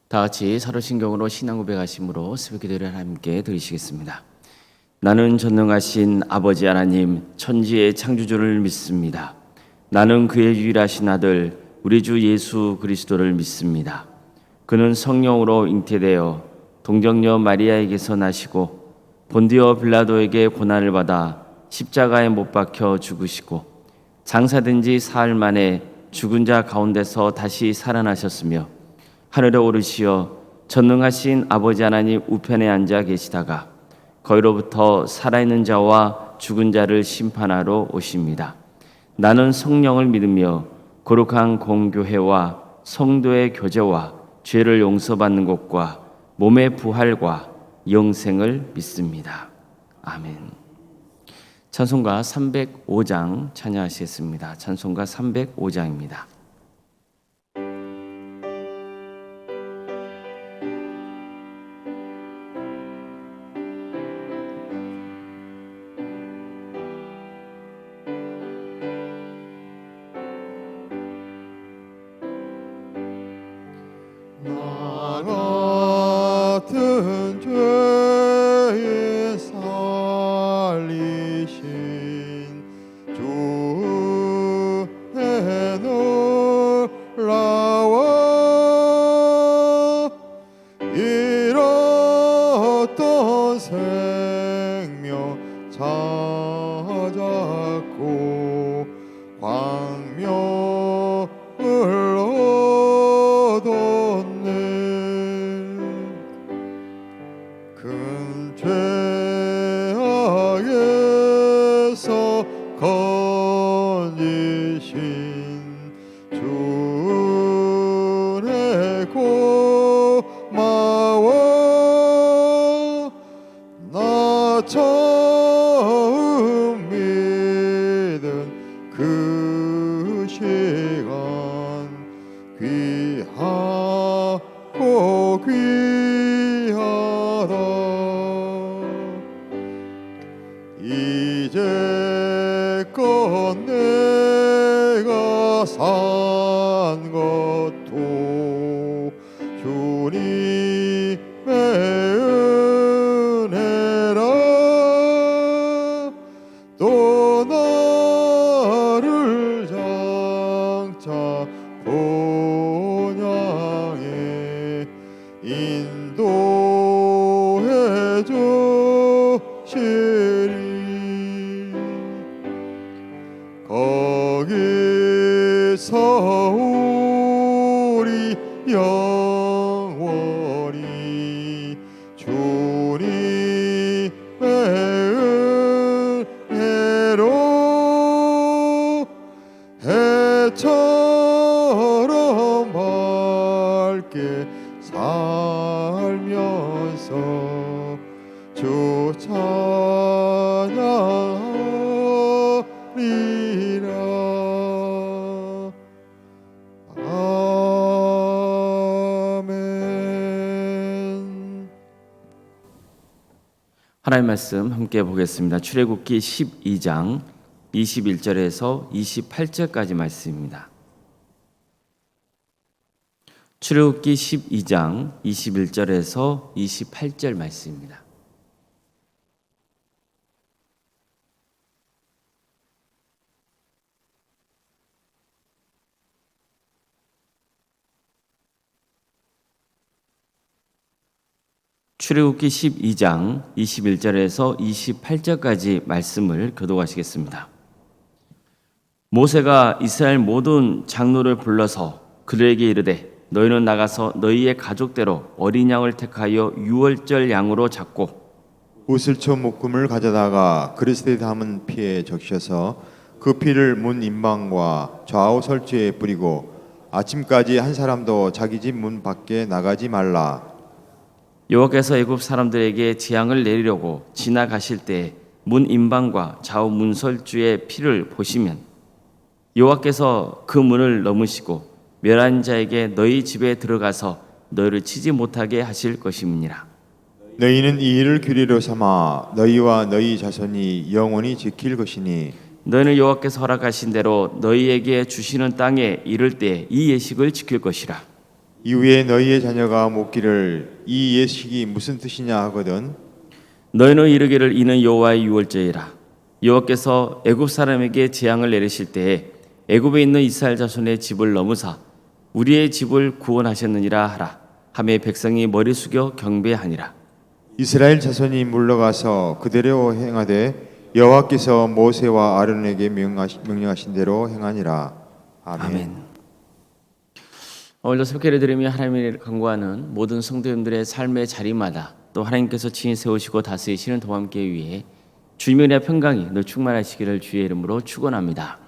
다 같이 사도신경으로 신앙 고백하심으로 새벽 기도를 함께 드리시겠습니다. 나는 전능하신 아버지 하나님 천지의 창조주를 믿습니다. 나는 그의 유일하신 아들 우리 주 예수 그리스도를 믿습니다. 그는 성령으로 잉태되어 동정녀 마리아에게서 나시고 본디오 빌라도에게 고난을 받아 십자가에 못 박혀 죽으시고 장사된 지 사흘 만에 죽은 자 가운데서 다시 살아나셨으며 하늘에 오르시어 전능하신 아버지 하나님 우편에 앉아 계시다가 거기로부터 살아있는 자와 죽은 자를 심판하러 오십니다. 나는 성령을 믿으며 거룩한 공교회와 성도의 교제와 죄를 용서받는 것과 몸의 부활과 영생을 믿습니다. 아멘. 찬송가 305장 찬양하시겠습니다. 찬송가 305장입니다. 같은 죄에 살리신 주의 놀라워 잃었던 생명 찾았고 광명을 얻었네. 큰 죄악에서 건지신 주의 고마워. 나 처음 믿은 그 시간 귀하고 귀하다. 이제껏 내가 산 것도 주님의 은혜라. 또 나를 장차 본향에 인도해 주시리. 거기서 우리 영원히 주님의 은혜로 해처럼 밝게 살면서 주 찬양하리라. 아멘. 하나님 말씀 함께 보겠습니다. 출애굽기 12장 21절에서 28절까지 말씀입니다. 출애굽기 12장 21절에서 28절 말씀입니다. 출애굽기 12장 21절에서 28절까지 말씀을 교독하시겠습니다. 모세가 이스라엘 모든 장로를 불러서 그들에게 이르되 너희는 나가서 너희의 가족대로 어린 양을 택하여 유월절 양으로 잡고 우슬초 묶음을 가져다가 그리스도에 담은 피에 적셔서 그 피를 문 임방과 좌우 설주에 뿌리고 아침까지 한 사람도 자기 집 문 밖에 나가지 말라. 여호와께서 애굽 사람들에게 재앙을 내리려고 지나가실 때 문 임방과 좌우 문설주의 피를 보시면 여호와께서 그 문을 넘으시고 멸한 자에게 너희 집에 들어가서 너희를 치지 못하게 하실 것임이니라. 너희는 이 일을 규례로 삼아 너희와 너희 자손이 영원히 지킬 것이니 너희는 여호와께서 허락하신 대로 너희에게 주시는 땅에 이를 때 이 예식을 지킬 것이라. 이후에 너희의 자녀가 묻기를 이 예식이 무슨 뜻이냐 하거든 너희는 이르기를 이는 여호와의 유월절이라. 여호와께서 애굽 사람에게 재앙을 내리실 때에 애굽에 있는 이스라엘 자손의 집을 넘으사 우리의 집을 구원하셨느니라 하라. 하매 백성이 머리 숙여 경배하니라. 이스라엘 자손이 물러가서 그대로 행하되 여호와께서 모세와 아론에게 명령하신 대로 행하니라. 아멘. 오늘도 설교를 들으며 하나님을 간구하는 모든 성도님들의 삶의 자리마다 또 하나님께서 친히 세우시고 다스리시는 도함께 위해 주님의 평강이 늘 충만하시기를 주의 이름으로 축원합니다.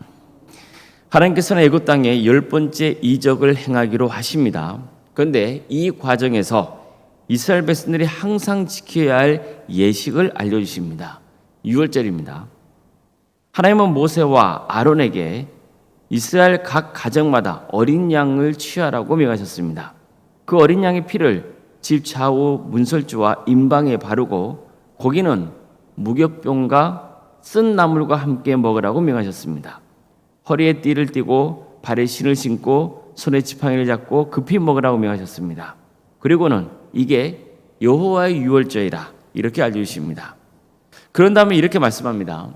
하나님께서는 애굽 땅에 10번째 이적을 행하기로 하십니다. 그런데 이 과정에서 이스라엘 백성들이 항상 지켜야 할 예식을 알려주십니다. 유월절입니다. 하나님은 모세와 아론에게 이스라엘 각 가정마다 어린 양을 취하라고 명하셨습니다. 그 어린 양의 피를 집 좌우 문설주와 임방에 바르고 고기는 무격병과 쓴 나물과 함께 먹으라고 명하셨습니다. 허리에 띠를 띠고 발에 신을 신고 손에 지팡이를 잡고 급히 먹으라고 명하셨습니다. 그리고는 이게 여호와의 유월절이라 이렇게 알려주십니다. 그런 다음에 이렇게 말씀합니다.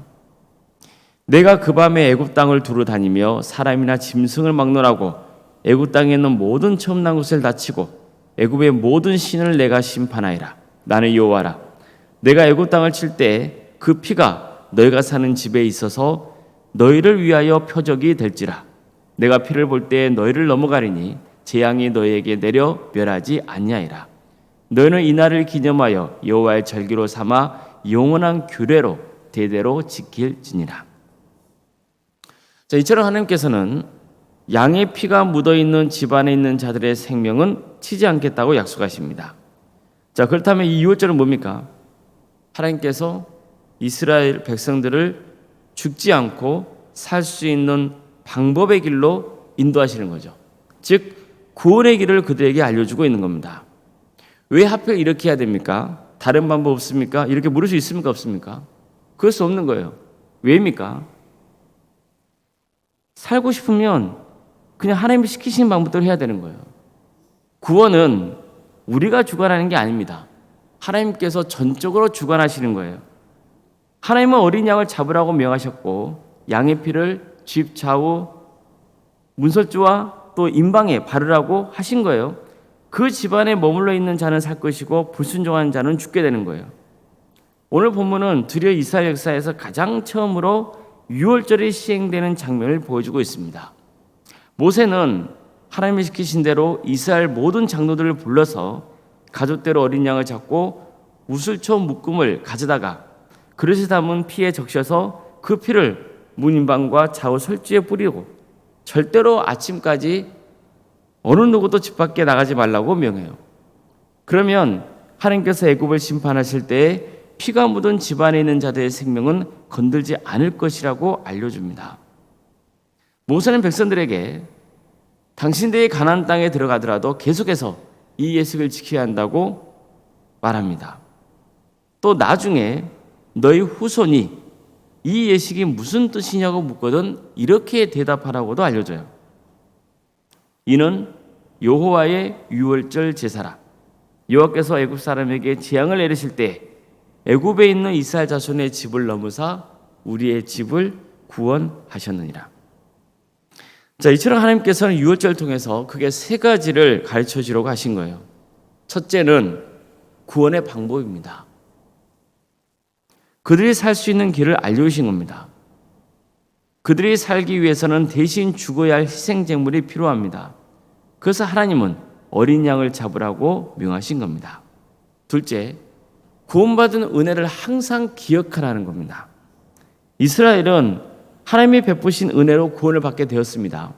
내가 그 밤에 애굽 땅을 두루 다니며 사람이나 짐승을 막론하고 애굽 땅에 있는 모든 처음 난 것을 다치고 애굽의 모든 신을 내가 심판하리라. 나는 여호와라. 내가 애굽 땅을 칠 때 그 피가 너희가 사는 집에 있어서 너희를 위하여 표적이 될지라. 내가 피를 볼 때 너희를 넘어가리니 재앙이 너희에게 내려 멸하지 아니하리라. 너희는 이 날을 기념하여 여호와의 절기로 삼아 영원한 규례로 대대로 지킬지니라. 자, 이처럼 하나님께서는 양의 피가 묻어있는 집안에 있는 자들의 생명은 치지 않겠다고 약속하십니다. 자, 그렇다면 이 유월절은 뭡니까? 하나님께서 이스라엘 백성들을 죽지 않고 살 수 있는 방법의 길로 인도하시는 거죠. 즉 구원의 길을 그들에게 알려주고 있는 겁니다. 왜 하필 이렇게 해야 됩니까? 다른 방법 없습니까? 이렇게 물을 수 있습니까? 없습니까? 그럴 수 없는 거예요. 왜입니까? 살고 싶으면 그냥 하나님이 시키시는 방법대로 해야 되는 거예요. 구원은 우리가 주관하는 게 아닙니다. 하나님께서 전적으로 주관하시는 거예요. 하나님은 어린 양을 잡으라고 명하셨고 양의 피를 집 좌우 문설주와 또 임방에 바르라고 하신 거예요. 그 집안에 머물러 있는 자는 살 것이고 불순종한 자는 죽게 되는 거예요. 오늘 본문은 드디어 이스라엘 역사에서 가장 처음으로 유월절이 시행되는 장면을 보여주고 있습니다. 모세는 하나님이 시키신 대로 이스라엘 모든 장로들을 불러서 가족대로 어린 양을 잡고 우슬초 묶음을 가져다가 그릇에 담은 피에 적셔서 그 피를 문인방과 좌우 설주에 뿌리고 절대로 아침까지 어느 누구도 집 밖에 나가지 말라고 명해요. 그러면 하나님께서 애굽을 심판하실 때에 피가 묻은 집안에 있는 자들의 생명은 건들지 않을 것이라고 알려줍니다. 모세는 백성들에게 당신들이 가나안 땅에 들어가더라도 계속해서 이 예식을 지켜야 한다고 말합니다. 또 나중에 너희 후손이 이 예식이 무슨 뜻이냐고 묻거든 이렇게 대답하라고도 알려줘요. 이는 여호와의 유월절 제사라. 여호와께서 애굽 사람에게 재앙을 내리실 때 애굽에 있는 이스라엘 자손의 집을 넘으사 우리의 집을 구원하셨느니라. 자, 이처럼 하나님께서는 유월절을 통해서 크게 세 가지를 가르쳐 주려고 하신 거예요. 첫째는 구원의 방법입니다. 그들이 살 수 있는 길을 알려주신 겁니다. 그들이 살기 위해서는 대신 죽어야 할 희생제물이 필요합니다. 그래서 하나님은 어린 양을 잡으라고 명하신 겁니다. 둘째, 구원받은 은혜를 항상 기억하라는 겁니다. 이스라엘은 하나님이 베푸신 은혜로 구원을 받게 되었습니다.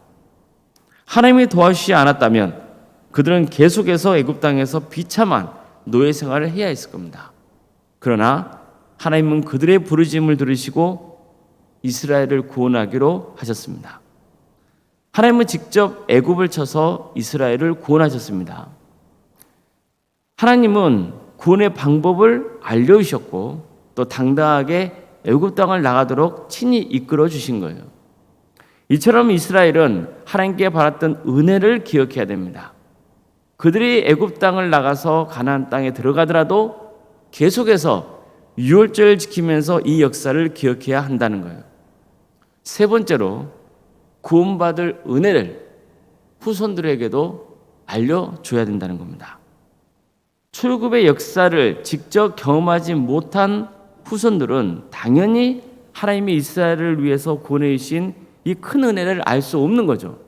하나님이 도와주시지 않았다면 그들은 계속해서 애굽 땅에서 비참한 노예 생활을 해야 했을 겁니다. 그러나 하나님은 그들의 부르짖음을 들으시고 이스라엘을 구원하기로 하셨습니다. 하나님은 직접 애굽을 쳐서 이스라엘을 구원하셨습니다. 하나님은 구원의 방법을 알려주셨고 또 당당하게 애굽 땅을 나가도록 친히 이끌어 주신 거예요. 이처럼 이스라엘은 하나님께 받았던 은혜를 기억해야 됩니다. 그들이 애굽 땅을 나가서 가나안 땅에 들어가더라도 계속해서 유월절을 지키면서 이 역사를 기억해야 한다는 거예요. 세 번째로 구원받을 은혜를 후손들에게도 알려줘야 된다는 겁니다. 출애굽의 역사를 직접 경험하지 못한 후손들은 당연히 하나님이 이스라엘을 위해서 구원해 주신 이 큰 은혜를 알 수 없는 거죠.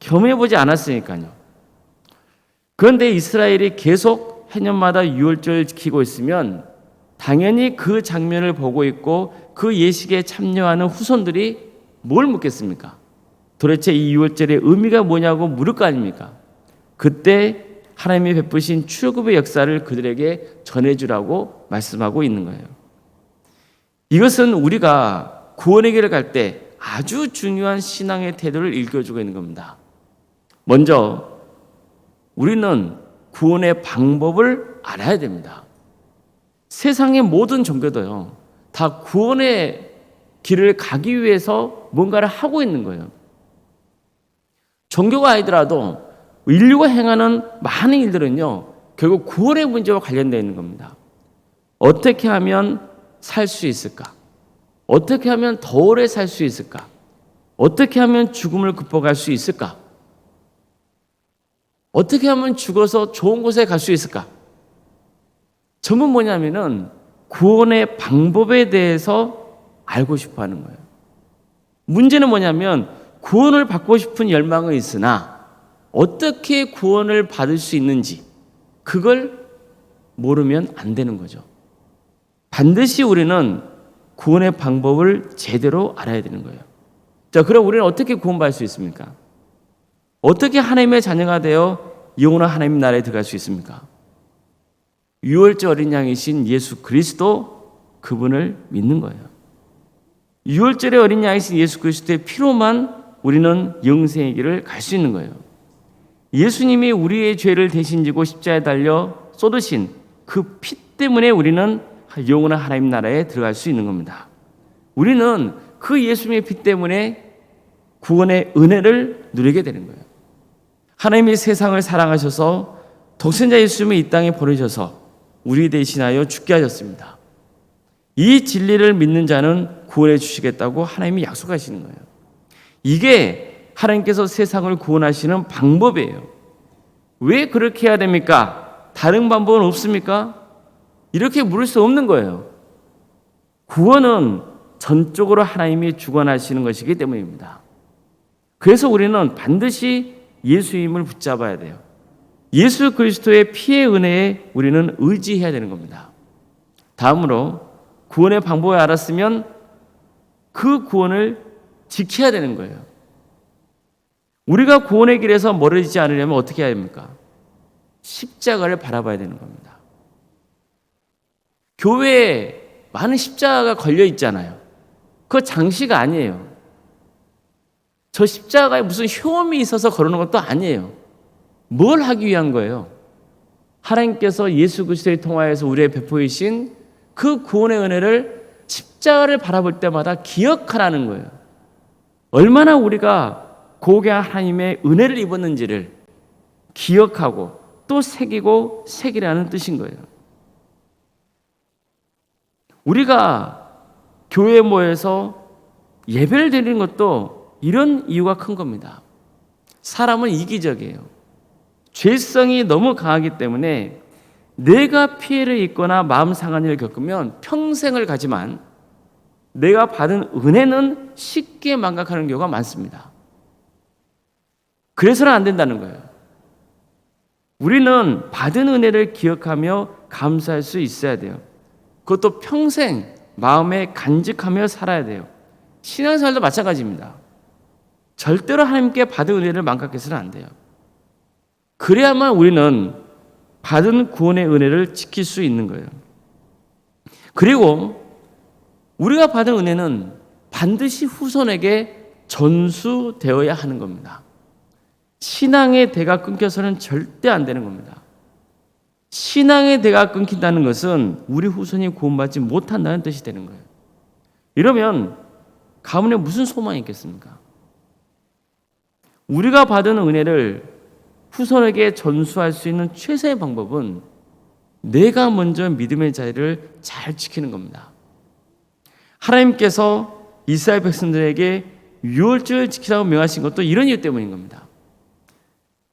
경험해보지 않았으니까요. 그런데 이스라엘이 계속 해년마다 유월절을 지키고 있으면 당연히 그 장면을 보고 있고 그 예식에 참여하는 후손들이 뭘 묻겠습니까? 도대체 이 유월절의 의미가 뭐냐고 물을 거 아닙니까? 그때 하나님이 베푸신 출애굽의 역사를 그들에게 전해주라고 말씀하고 있는 거예요. 이것은 우리가 구원의 길을 갈 때 아주 중요한 신앙의 태도를 일깨워주고 있는 겁니다. 먼저 우리는 구원의 방법을 알아야 됩니다. 세상의 모든 종교도요, 다 구원의 길을 가기 위해서 뭔가를 하고 있는 거예요. 종교가 아니더라도 인류가 행하는 많은 일들은요, 결국 구원의 문제와 관련되어 있는 겁니다. 어떻게 하면 살 수 있을까? 어떻게 하면 더 오래 살 수 있을까? 어떻게 하면 죽음을 극복할 수 있을까? 어떻게 하면 죽어서 좋은 곳에 갈 수 있을까? 전부 뭐냐면은 구원의 방법에 대해서 알고 싶어 하는 거예요. 문제는 뭐냐면 구원을 받고 싶은 열망은 있으나 어떻게 구원을 받을 수 있는지 그걸 모르면 안 되는 거죠. 반드시 우리는 구원의 방법을 제대로 알아야 되는 거예요. 자, 그럼 우리는 어떻게 구원받을 수 있습니까? 어떻게 하나님의 자녀가 되어 영원한 하나님 나라에 들어갈 수 있습니까? 유월절 어린 양이신 예수 그리스도, 그분을 믿는 거예요. 유월절의 어린 양이신 예수 그리스도의 피로만 우리는 영생의 길을 갈 수 있는 거예요. 예수님이 우리의 죄를 대신 지고 십자가에 달려 쏟으신 그 피 때문에 우리는 영원한 하나님 나라에 들어갈 수 있는 겁니다. 우리는 그 예수님의 피 때문에 구원의 은혜를 누리게 되는 거예요. 하나님이 세상을 사랑하셔서 독생자 예수님을 이 땅에 보내셔서 우리 대신하여 죽게 하셨습니다. 이 진리를 믿는 자는 구원해 주시겠다고 하나님이 약속하시는 거예요. 이게 하나님께서 세상을 구원하시는 방법이에요. 왜 그렇게 해야 됩니까? 다른 방법은 없습니까? 이렇게 물을 수 없는 거예요. 구원은 전적으로 하나님이 주관하시는 것이기 때문입니다. 그래서 우리는 반드시 예수님을 붙잡아야 돼요. 예수 그리스도의 피의 은혜에 우리는 의지해야 되는 겁니다. 다음으로 구원의 방법을 알았으면 그 구원을 지켜야 되는 거예요. 우리가 구원의 길에서 멀어지지 않으려면 어떻게 해야 됩니까? 십자가를 바라봐야 되는 겁니다. 교회에 많은 십자가가 걸려 있잖아요. 그거 장시가 아니에요. 저 십자가에 무슨 효험이 있어서 걸어놓은 것도 아니에요. 뭘 하기 위한 거예요? 하나님께서 예수 그리스도를 통하여서 우리의 베푸신 그 구원의 은혜를 십자가를 바라볼 때마다 기억하라는 거예요. 얼마나 우리가 고귀한 하나님의 은혜를 입었는지를 기억하고 또 새기고 새기라는 뜻인 거예요. 우리가 교회에 모여서 예배를 드리는 것도 이런 이유가 큰 겁니다. 사람은 이기적이에요. 죄성이 너무 강하기 때문에 내가 피해를 입거나 마음 상한 일을 겪으면 평생을 가지만 내가 받은 은혜는 쉽게 망각하는 경우가 많습니다. 그래서는 안 된다는 거예요. 우리는 받은 은혜를 기억하며 감사할 수 있어야 돼요. 그것도 평생 마음에 간직하며 살아야 돼요. 신앙생활도 마찬가지입니다. 절대로 하나님께 받은 은혜를 망각해서는 안 돼요. 그래야만 우리는 받은 구원의 은혜를 지킬 수 있는 거예요. 그리고 우리가 받은 은혜는 반드시 후손에게 전수되어야 하는 겁니다. 신앙의 대가 끊겨서는 절대 안 되는 겁니다. 신앙의 대가 끊긴다는 것은 우리 후손이 구원받지 못한다는 뜻이 되는 거예요. 이러면 가문에 무슨 소망이 있겠습니까? 우리가 받은 은혜를 후손에게 전수할 수 있는 최선의 방법은 내가 먼저 믿음의 자리를 잘 지키는 겁니다. 하나님께서 이스라엘 백성들에게 유월절을 지키라고 명하신 것도 이런 이유 때문인 겁니다.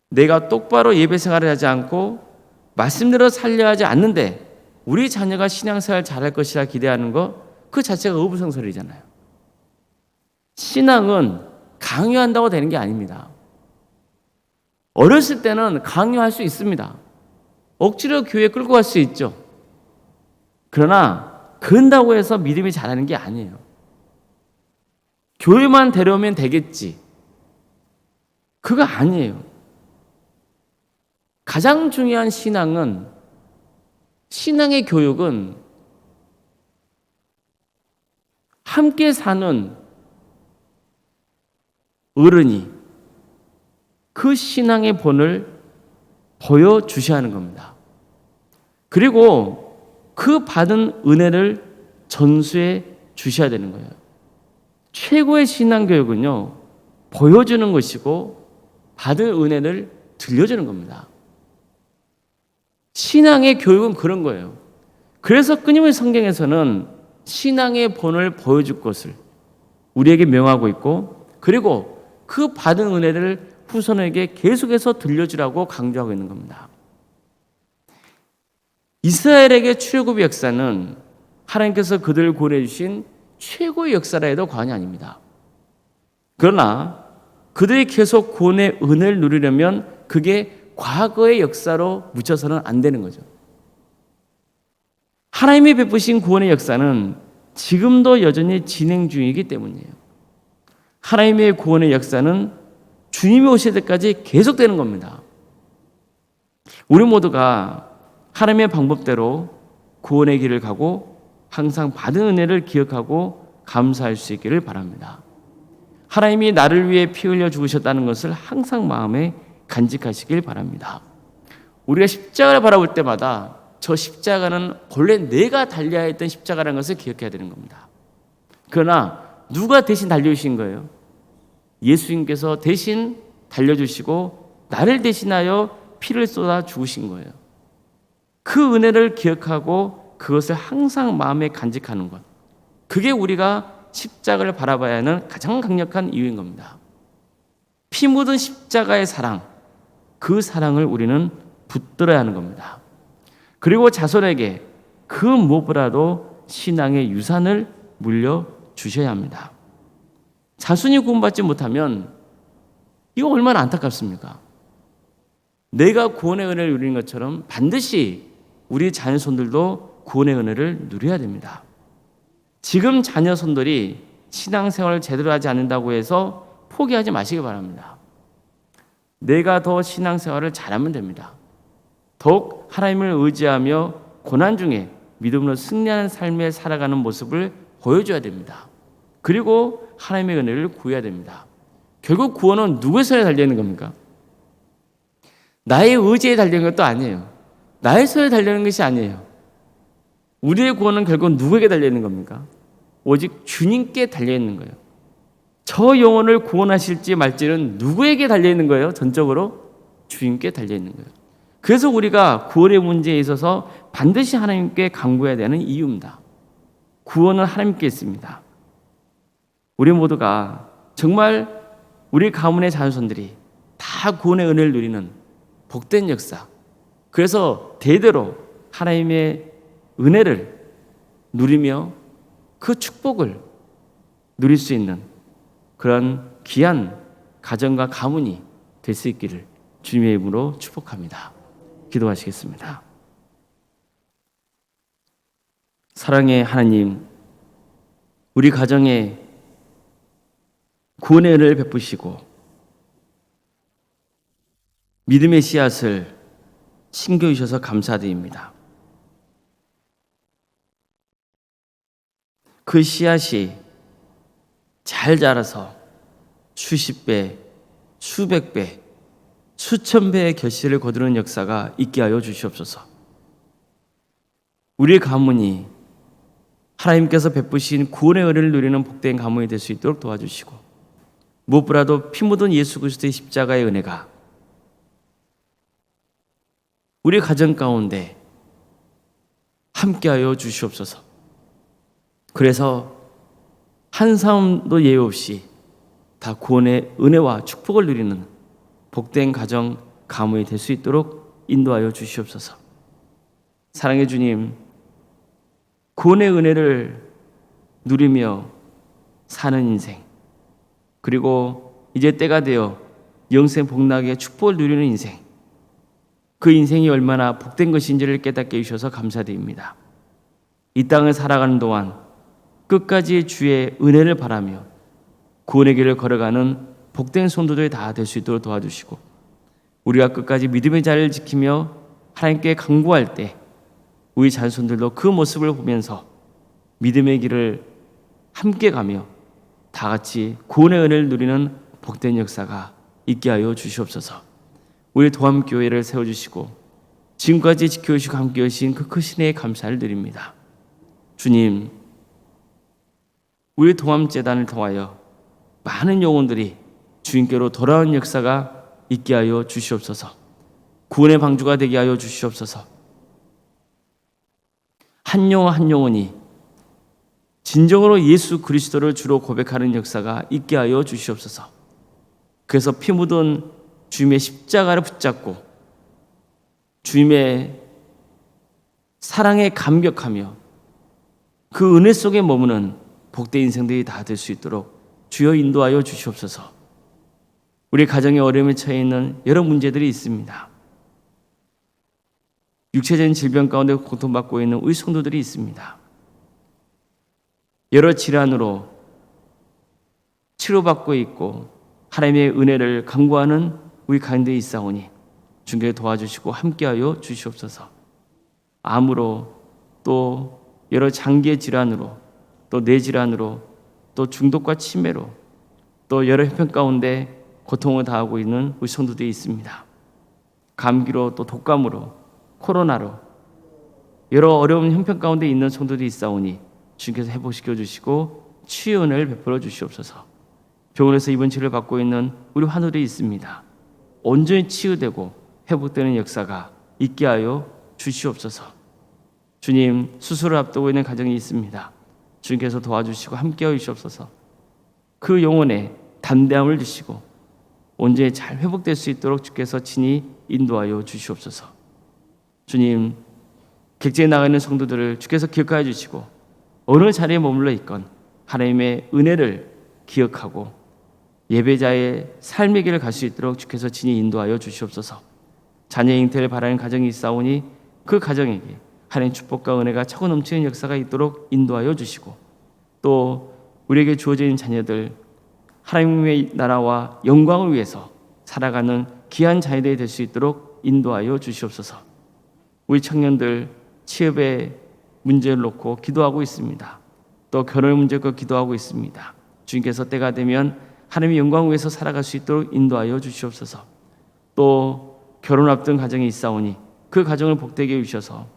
내가 똑바로 예배 생활을 하지 않고 말씀대로 살려 하지 않는데 우리 자녀가 신앙생활을 잘할 것이라 기대하는 것, 그 자체가 어부성설이잖아요. 신앙은 강요한다고 되는 게 아닙니다. 어렸을 때는 강요할 수 있습니다. 억지로 교회에 끌고 갈 수 있죠. 그러나 그런다고 해서 믿음이 자라는 게 아니에요. 교회만 데려오면 되겠지. 그거 아니에요. 가장 중요한 신앙의 교육은 함께 사는 어른이 그 신앙의 본을 보여주셔야 하는 겁니다. 그리고 그 받은 은혜를 전수해 주셔야 되는 거예요. 최고의 신앙교육은요, 보여주는 것이고 받은 은혜를 들려주는 겁니다. 신앙의 교육은 그런 거예요. 그래서 끊임없이 성경에서는 신앙의 본을 보여줄 것을 우리에게 명하고 있고, 그리고 그 받은 은혜를 후손에게 계속해서 들려주라고 강조하고 있는 겁니다. 이스라엘에게 출애굽의 역사는 하나님께서 그들을 구원해 주신 최고의 역사라 해도 과언이 아닙니다. 그러나 그들이 계속 구원의 은혜를 누리려면 그게 과거의 역사로 묻혀서는 안 되는 거죠. 하나님이 베푸신 구원의 역사는 지금도 여전히 진행 중이기 때문이에요. 하나님의 구원의 역사는 주님이 오실 때까지 계속되는 겁니다. 우리 모두가 하나님의 방법대로 구원의 길을 가고 항상 받은 은혜를 기억하고 감사할 수 있기를 바랍니다. 하나님이 나를 위해 피 흘려 죽으셨다는 것을 항상 마음에 간직하시길 바랍니다. 우리가 십자가를 바라볼 때마다 저 십자가는 본래 내가 달려야 했던 십자가라는 것을 기억해야 되는 겁니다. 그러나 누가 대신 달려주신 거예요? 예수님께서 대신 달려주시고 나를 대신하여 피를 쏟아 죽으신 거예요. 그 은혜를 기억하고 그것을 항상 마음에 간직하는 것, 그게 우리가 십자가를 바라봐야 하는 가장 강력한 이유인 겁니다. 피 묻은 십자가의 사랑, 그 사랑을 우리는 붙들어야 하는 겁니다. 그리고 자손에게 그 무엇보다도 신앙의 유산을 물려주셔야 합니다. 자손이 구원받지 못하면 이거 얼마나 안타깝습니까? 내가 구원의 은혜를 누리는 것처럼 반드시 우리 자녀손들도 구원의 은혜를 누려야 됩니다. 지금 자녀손들이 신앙생활을 제대로 하지 않는다고 해서 포기하지 마시기 바랍니다. 내가 더 신앙생활을 잘하면 됩니다. 더욱 하나님을 의지하며 고난 중에 믿음으로 승리하는 삶에 살아가는 모습을 보여줘야 됩니다. 그리고 하나님의 은혜를 구해야 됩니다. 결국 구원은 누구의 손에 달려있는 겁니까? 나의 의지에 달려있는 것도 아니에요. 나의 손에 달려있는 것이 아니에요. 우리의 구원은 결국 누구에게 달려있는 겁니까? 오직 주님께 달려있는 거예요. 저 영혼을 구원하실지 말지는 누구에게 달려있는 거예요? 전적으로 주님께 달려있는 거예요. 그래서 우리가 구원의 문제에 있어서 반드시 하나님께 간구해야 되는 이유입니다. 구원은 하나님께 있습니다. 우리 모두가 정말 우리 가문의 자손들이 다 구원의 은혜를 누리는 복된 역사, 그래서 대대로 하나님의 은혜를 누리며 그 축복을 누릴 수 있는 그런 귀한 가정과 가문이 될 수 있기를 주님의 이름으로 축복합니다. 기도하시겠습니다. 사랑의 하나님, 우리 가정에 구원의 은혜를 베푸시고 믿음의 씨앗을 심겨주셔서 감사드립니다. 그 씨앗이 잘 자라서 수십 배, 수백 배, 수천 배의 결실을 거두는 역사가 있게 하여 주시옵소서. 우리의 가문이 하나님께서 베푸신 구원의 은혜를 누리는 복된 가문이 될 수 있도록 도와주시고, 무엇보다도 피 묻은 예수 그리스도의 십자가의 은혜가 우리 가정 가운데 함께하여 주시옵소서. 그래서 한 사람도 예외 없이 다 구원의 은혜와 축복을 누리는 복된 가정 가문이 될 수 있도록 인도하여 주시옵소서. 사랑의 주님, 구원의 은혜를 누리며 사는 인생, 그리고 이제 때가 되어 영생 복락의 축복을 누리는 인생, 그 인생이 얼마나 복된 것인지를 깨닫게 해주셔서 감사드립니다. 이 땅을 살아가는 동안 끝까지 주의 은혜를 바라며 구원의 길을 걸어가는 복된 성도들이 다 될 수 있도록 도와주시고, 우리가 끝까지 믿음의 자리를 지키며 하나님께 간구할 때 우리 자손들도 그 모습을 보면서 믿음의 길을 함께 가며 다 같이 구원의 은혜를 누리는 복된 역사가 있게 하여 주시옵소서. 우리 도함교회를 세워주시고 지금까지 지켜주시고 함께 하신 그 크신 은혜에 감사를 드립니다. 주님, 우리 도함재단을 통하여 많은 영혼들이 주님께로 돌아온 역사가 있게 하여 주시옵소서. 구원의 방주가 되게 하여 주시옵소서. 한 영혼 한 영혼이 진정으로 예수 그리스도를 주로 고백하는 역사가 있게 하여 주시옵소서. 그래서 피 묻은 주님의 십자가를 붙잡고 주님의 사랑에 감격하며 그 은혜 속에 머무는 복된 인생들이 다 될 수 있도록 주여 인도하여 주시옵소서. 우리 가정의 어려움에 처해 있는 여러 문제들이 있습니다. 육체적인 질병 가운데 고통받고 있는 우리 성도들이 있습니다. 여러 질환으로 치료받고 있고 하나님의 은혜를 간구하는 우리 가정들이 있사오니 주님께 도와주시고 함께하여 주시옵소서. 암으로, 또 여러 장기의 질환으로, 또 뇌질환으로, 또 중독과 치매로, 또 여러 형편 가운데 고통을 당하고 있는 우리 성도들이 있습니다. 감기로, 또 독감으로, 코로나로 여러 어려운 형편 가운데 있는 성도들이 있사오니 주님께서 회복시켜 주시고 치유 은혜를 베풀어 주시옵소서. 병원에서 입원 치료를 받고 있는 우리 환우들이 있습니다. 온전히 치유되고 회복되는 역사가 있게 하여 주시옵소서. 주님, 수술을 앞두고 있는 가정이 있습니다. 주님께서 도와주시고 함께하여 주시옵소서. 그 영혼에 담대함을 주시고 온전히 잘 회복될 수 있도록 주께서 친히 인도하여 주시옵소서. 주님, 객지에 나가 있는 성도들을 주께서 기억하여 주시고 어느 자리에 머물러 있건 하나님의 은혜를 기억하고 예배자의 삶의 길을 갈 수 있도록 주께서 친히 인도하여 주시옵소서. 자녀 잉태를 바라는 가정이 있사오니 그 가정에게 하나님의 축복과 은혜가 차고 넘치는 역사가 있도록 인도하여 주시고, 또 우리에게 주어진 자녀들 하나님의 나라와 영광을 위해서 살아가는 귀한 자녀들이 될 수 있도록 인도하여 주시옵소서. 우리 청년들 취업의 문제를 놓고 기도하고 있습니다. 또 결혼 문제가 기도하고 있습니다. 주님께서 때가 되면 하나님의 영광을 위해서 살아갈 수 있도록 인도하여 주시옵소서. 또 결혼 앞둔 가정이 있사오니 그 가정을 복되게 해주셔서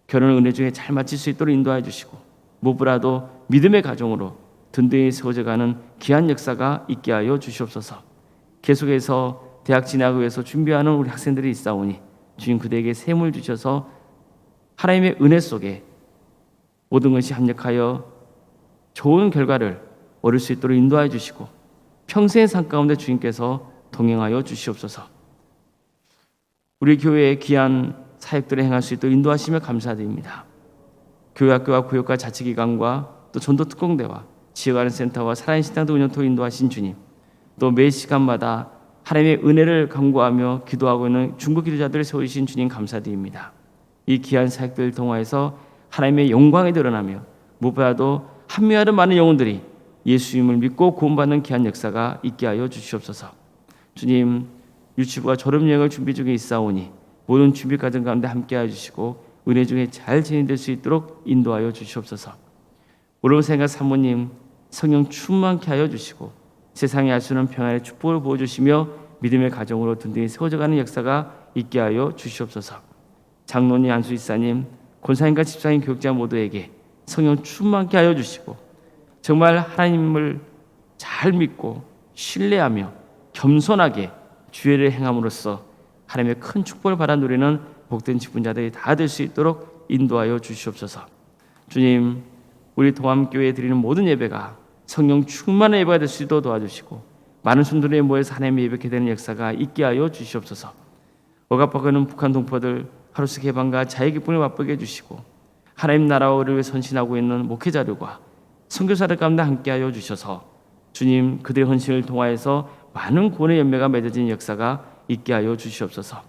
결혼을 은혜 중에 잘 마칠 수 있도록 인도하여 주시고, 무엇보다도 믿음의 가정으로 든든히 세워져가는 귀한 역사가 있게 하여 주시옵소서. 계속해서 대학 진학을 위해서 준비하는 우리 학생들이 있사오니 주님 그대에게 셈을 주셔서 하나님의 은혜 속에 모든 것이 합력하여 좋은 결과를 얻을 수 있도록 인도하여 주시고 평생의 삶 가운데 주님께서 동행하여 주시옵소서. 우리 교회의 귀한 사역들을 행할 수 있도록 인도하시며 감사드립니다. 교회학교와 구역과 자치기관과 또 전도특공대와 지역아는 센터와 살아있는 식당도 운영토 인도하신 주님, 또 매 시간마다 하나님의 은혜를 간구하며 기도하고 있는 중국 기도자들을 세우신 주님 감사드립니다. 이 귀한 사역들을 통하여서 하나님의 영광이 드러나며 무엇보다도 합류하는 많은 영혼들이 예수님을 믿고 구원받는 귀한 역사가 있게 하여 주시옵소서. 주님, 유치부가 졸업여행을 준비 중에 있사오니 모든 준비 과정 가운데 함께하여 주시고 은혜 중에 잘 진행될 수 있도록 인도하여 주시옵소서. 오늘 생각 사모님 성령 충만케 하여 주시고 세상에 알 수 없는 평안의 축복을 부어주시며 믿음의 가정으로 든든히 세워져가는 역사가 있게 하여 주시옵소서. 장로님, 안수이사님, 권사님과 집사님, 교육자 모두에게 성령 충만케 하여 주시고 정말 하나님을 잘 믿고 신뢰하며 겸손하게 주의를 행함으로써 하나님의 큰 축복을 받아 누리는 복된 직분자들이 다 될 수 있도록 인도하여 주시옵소서. 주님, 우리 동암교회에 드리는 모든 예배가 성령 충만한 예배가 될 수 있도록 도와주시고 많은 성도들이 모여서 하나님의 예배게 되는 역사가 있게 하여 주시옵소서. 억압하고는 북한 동포들 하루씩 해방과 자유 기쁨을 맛보게 해주시고 하나님 나라를 위해 선신하고 있는 목회자들과 선교사들 가운데 함께하여 주셔서 주님, 그들의 헌신을 통하여서 많은 구원의 열매가 맺어진 역사가 있게 하여 주시옵소서.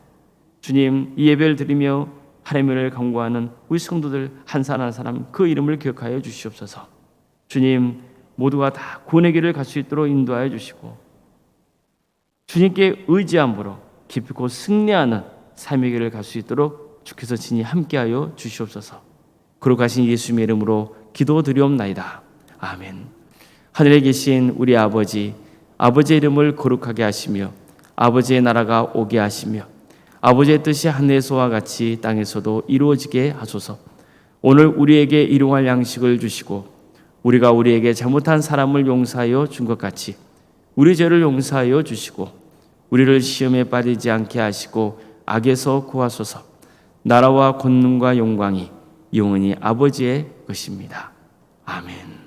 주님, 이 예배를 드리며 하나님을 간구하는 우리 성도들 한 사람 한 사람 그 이름을 기억하여 주시옵소서. 주님, 모두가 다 구원의 길을 갈 수 있도록 인도하여 주시고 주님께 의지함으로 기쁘고 승리하는 삶의 길을 갈 수 있도록 주께서 친히 함께하여 주시옵소서. 거룩하신 예수님의 이름으로 기도드리옵나이다. 아멘. 하늘에 계신 우리 아버지, 아버지의 이름을 거룩하게 하시며 아버지의 나라가 오게 하시며 아버지의 뜻이 하늘에서와 같이 땅에서도 이루어지게 하소서. 오늘 우리에게 일용할 양식을 주시고 우리가 우리에게 잘못한 사람을 용서하여 준 것 같이 우리 죄를 용서하여 주시고 우리를 시험에 빠지지 않게 하시고 악에서 구하소서. 나라와 권능과 영광이 영원히 아버지의 것입니다. 아멘.